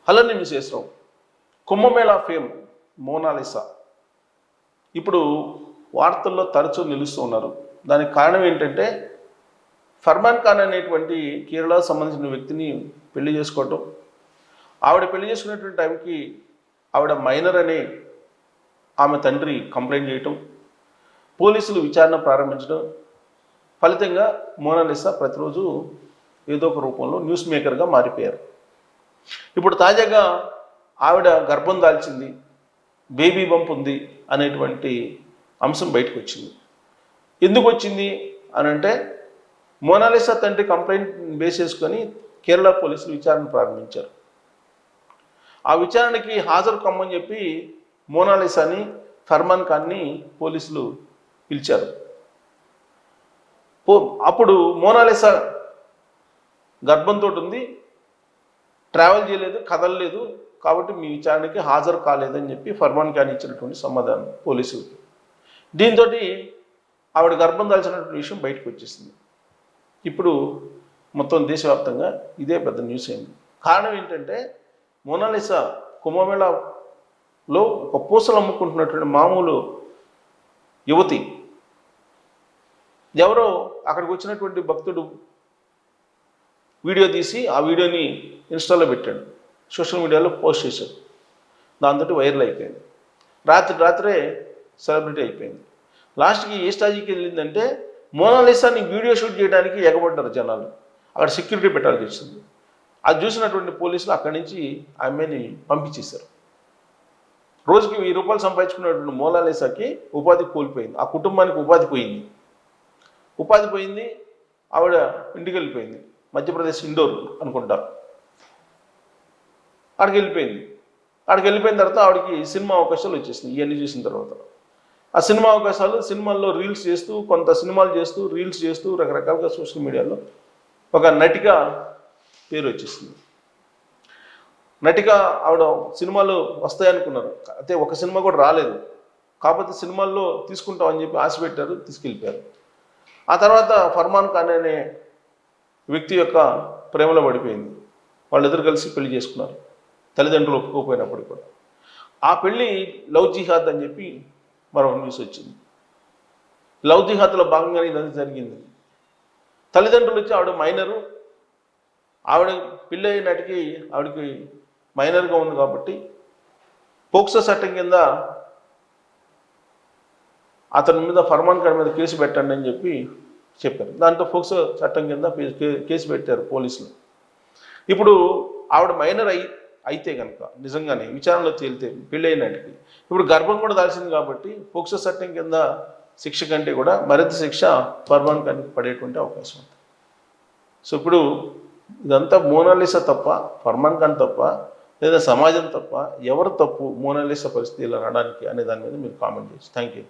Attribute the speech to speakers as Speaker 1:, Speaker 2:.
Speaker 1: Hello నేను విశేషం Kumbh Mela fame Mona Lisa ఇప్పుడు వార్తల్లో తరచూ నిలుస్తూ ఉన్నారు. దానికి కారణం ఏంటంటే ఫర్మాన్ ఖాన్ అనేటువంటి కేరళకు సంబంధించిన వ్యక్తిని పెళ్లి చేసుకోవటం, ఆవిడ పెళ్లి చేసుకునేటువంటి టైంకి ఆవిడ మైనర్ అనే ఆమె తండ్రి కంప్లైంట్ చేయటం, పోలీసులు విచారణ ప్రారంభించడం, ఫలితంగా మోనాలిసా ప్రతిరోజు ఏదో ఒక రూపంలో న్యూస్ మేకర్గా మారిపోయారు. ఇప్పుడు తాజాగా ఆవిడ గర్భం దాల్చింది, బేబీ బంప్ ఉంది అనేటువంటి అంశం బయటకు వచ్చింది. ఎందుకు వచ్చింది అని అంటే మోనాలిసా తండ్రి కంప్లైంట్ బేస్ చేసుకొని కేరళ పోలీసులు విచారణ ప్రారంభించారు. ఆ విచారణకి హాజరు కమ్మని చెప్పి మోనాలిసాని ఫర్మాన్ ఖాన్ని పోలీసులు పిలిచారు. అప్పుడు మోనాలిసా గర్భంతో ఉంది, ట్రావెల్ చేయలేదు, కదలలేదు, కాబట్టి మీ విచారణకి హాజరు కాలేదని చెప్పి ఫర్మాన్ ఖాన్ ఇచ్చినటువంటి సమాధానం పోలీసులకి. దీంతో ఆవిడ గర్భం దాల్చినటువంటి విషయం బయటకు వచ్చేసింది. ఇప్పుడు మొత్తం దేశవ్యాప్తంగా ఇదే పెద్ద న్యూస్ అయింది. కారణం ఏంటంటే మోనాలిసా కుంభమేళాలో ఒక పూసలు అమ్ముకుంటున్నటువంటి మామూలు యువతి. ఎవరో అక్కడికి వచ్చినటువంటి భక్తుడు వీడియో తీసి ఆ వీడియోని ఇన్స్టాలో పెట్టాడు, సోషల్ మీడియాలో పోస్ట్ చేశాడు. దాంతో వైరల్ అయిపోయింది. రాత్రే సెలబ్రిటీ అయిపోయింది. లాస్ట్కి ఏ స్టేజ్కి వెళ్ళిందంటే మోనాలిసాని వీడియో షూట్ చేయడానికి ఎగబడ్డారు జనాలు. అక్కడ సెక్యూరిటీ పెట్టాల్సి వచ్చింది. అది చూసినటువంటి పోలీసులు అక్కడి నుంచి ఆమెని పంపించేశారు. రోజుకి 1000 రూపాయలు సంపాదించుకున్నటువంటి మోనాలిసాకి ఉపాధి కోల్పోయింది, ఆ కుటుంబానికి ఉపాధి పోయింది. ఆవిడ ఇంటికి వెళ్ళిపోయింది. మధ్యప్రదేశ్ ఇండోర్ అనుకుంటారు. అక్కడికి వెళ్ళిపోయిన తర్వాత ఆవిడకి సినిమా అవకాశాలు వచ్చేసినాయి. ఇవన్నీ చూసిన తర్వాత ఆ సినిమా అవకాశాలు, సినిమాల్లో రీల్స్ చేస్తూ, కొంత సినిమాలు చేస్తూ, రీల్స్ చేస్తూ, రకరకాలుగా సోషల్ మీడియాలో ఒక నటిగా పేరు వచ్చేసింది. నటిగా ఆవిడ సినిమాలు వస్తాయనుకున్నారు, అయితే ఒక సినిమా కూడా రాలేదు. కాకపోతే సినిమాల్లో తీసుకుంటామని చెప్పి ఆశ పెట్టారు, తీసుకెళ్ళిపోయారు. ఆ తర్వాత ఫర్మాన్ ఖాన్ అనే వ్యక్తి యొక్క ప్రేమలో పడిపోయింది. వాళ్ళిద్దరు కలిసి పెళ్లి చేసుకున్నారు, తల్లిదండ్రులు ఒప్పుకోకపోయినప్పటికీ కూడా. ఆ పెళ్ళి లవ్ జిహాద్ అని చెప్పి మరో న్యూస్ వచ్చింది. లవ్ జిహాద్లో భాగంగానే ఇదంతా జరిగింది. తల్లిదండ్రులు వచ్చి ఆవిడ మైనరు, ఆవిడ పెళ్ళి అయినటికి ఆవిడకి మైనర్గా ఉంది కాబట్టి పోక్సో చట్టం కింద అతని మీద, ఫర్మాన్ ఖాన్ మీద కేసు పెట్టండి అని చెప్పి చెప్పారు. దాంతో పోక్సో చట్టం కింద కేసు పెట్టారు పోలీసులు. ఇప్పుడు ఆవిడ మైనర్ అయితే కనుక నిజంగానే విచారణలో తేలితే పెళ్ళి అయినట్టుకి ఇప్పుడు గర్భం కూడా దాల్సింది కాబట్టి పోక్సో చట్టం కింద శిక్ష కంటే కూడా మరింత శిక్ష ఫర్మాన్ ఖాన్కి పడేటువంటి అవకాశం ఉంది. సో ఇప్పుడు ఇదంతా మోనాలిసా తప్ప, ఫర్మాన్ ఖాన్ తప్ప, లేదా సమాజం తప్ప, ఎవరు తప్పు మోనాలిసా పరిస్థితి ఇలా రావడానికి అనే దాని మీద మీరు కామెంట్ చేసి థ్యాంక్ యూ.